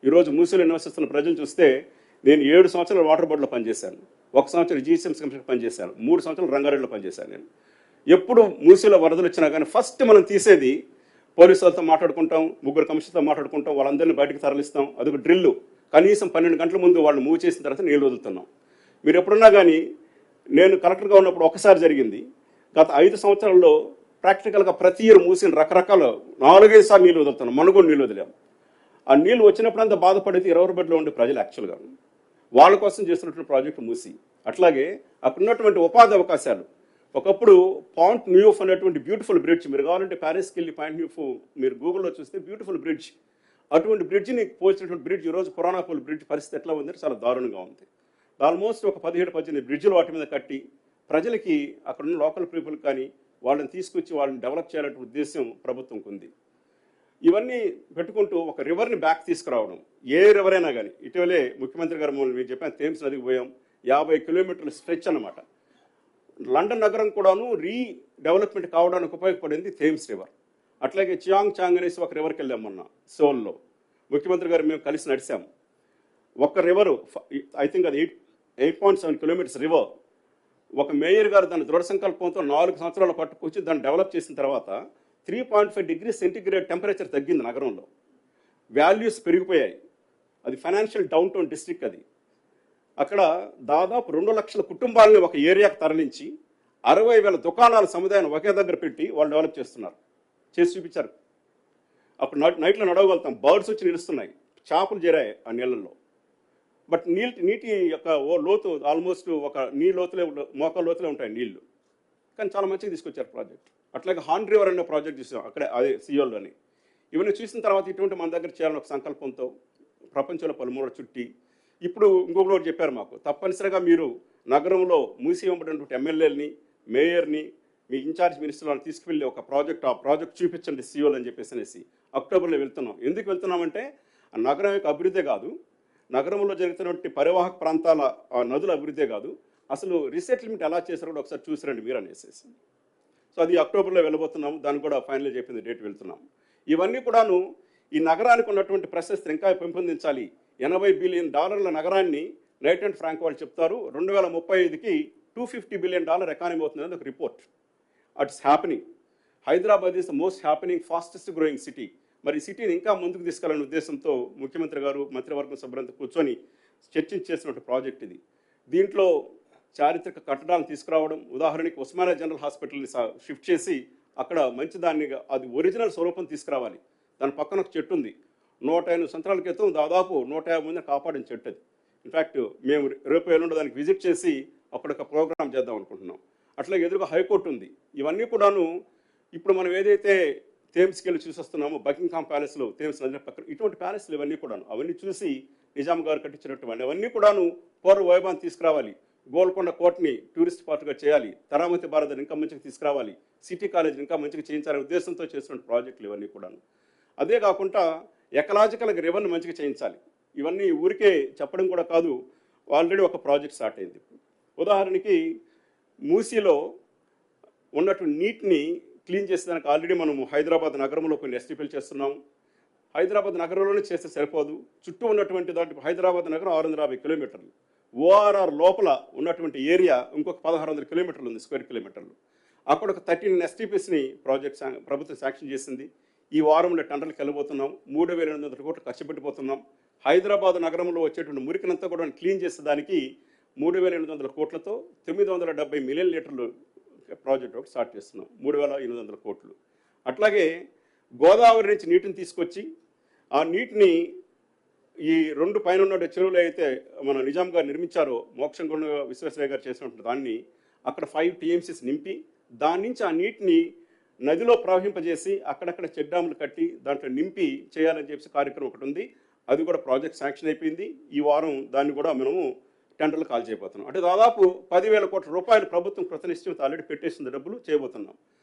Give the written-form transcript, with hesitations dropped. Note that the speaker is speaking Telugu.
ఈరోజు మూసీలో నివసిస్తున్న ప్రజలు చూస్తే నేను 7 సంవత్సరాలు వాటర్ బోర్డులో పనిచేశాను, 1 సంవత్సరం జీసీఎంసీ కమిషన్ పనిచేశాను, 3 సంవత్సరాలు రంగారెడ్డిలో పనిచేశాను. నేను ఎప్పుడు మూసీలో వరదలు వచ్చినా కానీ ఫస్ట్ మనం తీసేది పోలీసులతో మాట్లాడుకుంటాం, 3 కమిషన్తో మాట్లాడుకుంటాం, వాళ్ళందరినీ బయటకు తరలిస్తాం. అదొక డ్రిల్లు. కనీసం 12 గంటల ముందు వాళ్ళు మూవ్ చేసిన తర్వాత నీళ్ళు వదులుతున్నాం. మీరు ఎప్పుడున్నా కానీ, నేను కలెక్టర్గా ఉన్నప్పుడు ఒకసారి జరిగింది. గత 5 సంవత్సరాల్లో ప్రాక్టికల్గా ప్రతి ఇయర్ మూసిన రకరకాల 4-5 సార్లు నీళ్ళు వదులుతున్నాం. మనం కూడా నీళ్ళు వదిలాం. ఆ నీళ్ళు వచ్చినప్పుడు అంతా బాధపడేది 20 బెడ్లో ఉండే ప్రజలు. యాక్చువల్గా వాళ్ళ కోసం చేస్తున్నటువంటి ప్రాజెక్టు మూసి. అట్లాగే అక్కడ ఉన్నటువంటి ఉపాధి అవకాశాలు. ఒకప్పుడు పాయింట్ న్యూఫ్ అనేటువంటి బ్యూటిఫుల్ బ్రిడ్జ్, మీరు కావాలంటే ప్యారిస్కి వెళ్ళి పాయింట్ న్యూఫ్ మీరు గూగుల్లో చూస్తే బ్యూటిఫుల్ బ్రిడ్జ్, అటువంటి బ్రిడ్జ్ని పోల్చినటువంటి బ్రిడ్జ్ ఈరోజు పురాణాపూల్ బ్రిడ్జ్ పరిస్థితి ఎట్లా ఉందంటే చాలా దారుణంగా ఉంది. ఆల్మోస్ట్ ఒక 17-18 బ్రిడ్జ్లు వాటి మీద కట్టి ప్రజలకి, అక్కడ ఉన్న లోకల్ పీపుల్ కానీ వాళ్ళని తీసుకొచ్చి వాళ్ళని డెవలప్ చేయాలనే ఉద్దేశం ప్రభుత్వంకు ఉంది. ఇవన్నీ పెట్టుకుంటూ ఒక రివర్ని బ్యాక్ తీసుకురావడం, ఏ రివర్ అయినా కానీ. ఇటీవలే ముఖ్యమంత్రి గారు మీరు చెప్పాను, థేమ్స్ నదికి పోయాం. 50 కిలోమీటర్ల స్ట్రెచ్ అన్నమాట. లండన్ నగరం కూడాను రీడెవలప్మెంట్ కావడానికి ఉపయోగపడింది థేమ్స్ రివర్. అట్లాగే చియాంగ్ చాంగ్ అనేసి ఒక రివర్కి వెళ్ళాం మొన్న సోల్లో. ముఖ్యమంత్రి గారు మేము కలిసి నడిచాం. ఒక రివరు, ఐ థింక్ అది 8.7 కిలోమీటర్స్ రివర్. ఒక మేయర్ గారు దాని దృఢ సంకల్పంతో 4 సంవత్సరాలు పట్టుకొచ్చి దాన్ని డెవలప్ చేసిన తర్వాత 3.5 డిగ్రీ సెంటిగ్రేడ్ టెంపరేచర్ తగ్గింది నగరంలో. వాల్యూస్ పెరిగిపోయాయి. అది ఫైనాన్షియల్ డౌన్ టౌన్ డిస్ట్రిక్ట్. అది అక్కడ దాదాపు 2 లక్షల కుటుంబాలని ఒక ఏరియాకి తరలించి 60,000 దుకాణాల సముదాయాన్ని ఒకే దగ్గర పెట్టి వాళ్ళు డెవలప్ చేస్తున్నారు. చేసి చూపించారు. అప్పుడు నైట్లో నడవగలుగుతాం. బర్డ్స్ వచ్చి నిలుస్తున్నాయి, చేపలు చేరాయి ఆ నీళ్ళల్లో. బట్ నీటి యొక్క లోతు ఆల్మోస్ట్ ఒక నీ లోతులే, మోకాల లోతులే ఉంటాయి నీళ్లు. కానీ చాలా మంచిగా తీసుకొచ్చారు ప్రాజెక్ట్. అట్లాగే హాన్ రివర్ అనే ప్రాజెక్ట్ చూసాం అక్కడే, అదే సియోల్లోని. ఇవన్నీ చూసిన తర్వాత ఇటువంటి మన దగ్గర చేయాలని ఒక సంకల్పంతో ప్రపంచంలో పలుమూల చుట్టి, ఇప్పుడు ఇంకొకటి చెప్పారు మాకు, తప్పనిసరిగా మీరు నగరంలో మూసి ఇవ్వబడినటువంటి ఎమ్మెల్యేలని, మేయర్ని, మీ ఇన్ఛార్జ్ మినిస్టర్లను తీసుకువెళ్ళి ఒక ప్రాజెక్ట్, ఆ ప్రాజెక్ట్ చూపించండి సియోల్ అని చెప్పేసి అక్టోబర్లో వెళ్తున్నాం. ఎందుకు వెళ్తున్నామంటే ఆ నగరం యొక్క అభివృద్ధి కాదు, నగరంలో జరుగుతున్నటువంటి పరివాహక ప్రాంతాల నదుల అభివృద్ధి కాదు, అసలు రీసెటిల్మెంట్ ఎలా చేశారో కూడా ఒకసారి చూసిరండి మీరు అనేసి. సో అది అక్టోబర్లో వెళ్ళబోతున్నాము. దాన్ని కూడా ఫైనల్ చెప్పింది డేట్ వెళ్తున్నాం. ఇవన్నీ కూడాను ఈ నగరానికి ఉన్నటువంటి ప్రశస్తి ఇంకా పెంపొందించాలి. $80 బిలియన్ నగరాన్ని నైట్ అండ్ ఫ్రాంక్ వాళ్ళు చెప్తారు 2035కి $250 బిలియన్ ఎకానమీ అవుతుంది అనేది ఒక report. It's happening. Hyderabad is the most happening, fastest growing city. మరి ఈ సిటీని ఇంకా ముందుకు తీసుకెళ్లాలనే ఉద్దేశంతో ముఖ్యమంత్రి గారు మంత్రివర్గం సభ్యులంతా కూర్చొని చర్చించేసినటువంటి ప్రాజెక్ట్ ఇది. దీంట్లో చారిత్రక కట్టడాలను తీసుకురావడం, ఉదాహరణకి ఉస్మానియా జనరల్ హాస్పిటల్ని షిఫ్ట్ చేసి అక్కడ మంచి దాన్ని, అది ఒరిజినల్ స్వరూపం తీసుకురావాలి. దాని పక్కన ఒక చెట్టు ఉంది, 108 సంవత్సరాల క్రితం దాదాపు 150 మందిని కాపాడిన చెట్టు అది. ఇన్ఫ్యాక్ట్ మేము రేపు ఎల్లుండి దానికి విజిట్ చేసి అక్కడ ఒక ప్రోగ్రామ్ చేద్దాం అనుకుంటున్నాం. అట్లాగే ఎదురుగా హైకోర్టు ఉంది. ఇవన్నీ కూడాను ఇప్పుడు మనం ఏదైతే థేమ్స్కి వెళ్ళి చూసొస్తున్నాము, బకింగ్హామ్ ప్యాలెస్లో, థేమ్స్ నది పక్కన ఇటువంటి ప్యాలెస్లు ఇవన్నీ కూడాను, అవన్నీ చూసి నిజాం గారు కట్టించినటువంటి అవన్నీ కూడాను పూర్వ వైభవాన్ని తీసుకురావాలి. గోల్కొండ కోటని టూరిస్ట్ స్పాట్గా చేయాలి, తరామతి భారత్ ఇంకా మంచిగా తీసుకురావాలి, సిటీ కాలేజ్ ఇంకా మంచిగా చేయించాలనే ఉద్దేశంతో చేస్తున్న ప్రాజెక్టులు ఇవన్నీ కూడాను. అదే కాకుండా ఎకలాజికల్ రివర్ని మంచిగా చేయించాలి. ఇవన్నీ ఊరికే చెప్పడం కూడా కాదు, ఆల్రెడీ ఒక ప్రాజెక్ట్ స్టార్ట్ అయింది. ఉదాహరణకి మూసీలో ఉన్నటువంటి నీటిని క్లీన్ చేసేదానికి ఆల్రెడీ మనము హైదరాబాద్ నగరంలో కొన్ని ఎస్టీపీలు చేస్తున్నాము. హైదరాబాద్ నగరంలోనే చేస్తే సరిపోదు, చుట్టూ ఉన్నటువంటి దాంట్లో హైదరాబాద్ నగరం 650 కిలోమీటర్లు, ఓఆర్ఆర్ లోపల ఉన్నటువంటి ఏరియా ఇంకొక 1600 కిలోమీటర్లు ఉంది, స్క్వేర్ కిలోమీటర్లు. అక్కడ ఒక 13 ఎస్టీపీస్ని ప్రాజెక్ట్ ప్రభుత్వం శాంక్షన్ చేసింది. ఈ వారంలో టెండర్లకు వెళ్ళబోతున్నాం. 3,800 కోట్లు ఖర్చు పెట్టిపోతున్నాం. హైదరాబాద్ నగరంలో వచ్చేటువంటి మురికినంతా కూడా క్లీన్ చేసేదానికి 3,800 కోట్లతో 970 మిలియన్ లీటర్లు ప్రాజెక్ట్ ఒకటి స్టార్ట్ చేస్తున్నాం, 3,800 కోట్లు. అట్లాగే గోదావరి నుంచి నీటిని తీసుకొచ్చి ఆ నీటిని ఈ 2 పైన ఉన్న చెరువులు అయితే మన నిజాం గారు నిర్మించారో, మోక్షం కొండ విశ్వేశ్వరయ్య గారు చేసినటువంటి దాన్ని అక్కడ 5 TMCs నింపి దాని నుంచి ఆ నీటిని నదిలో ప్రవహింపజేసి అక్కడక్కడ చెక్ డ్యాములు కట్టి దాంట్లో నింపి చేయాలని చెప్పి కార్యక్రమం ఒకటి ఉంది. అది కూడా ప్రాజెక్ట్ శాంక్షన్ అయిపోయింది. ఈ వారం దాన్ని కూడా మనము టెండర్లు కాల్ చేయబోతున్నాం. అంటే దాదాపు 10,000 కోట్ల రూపాయలు ప్రభుత్వం కృతనిశ్చయం ఆల్రెడీ పెట్టేసిన డబ్బులు చేయబోతున్నాం.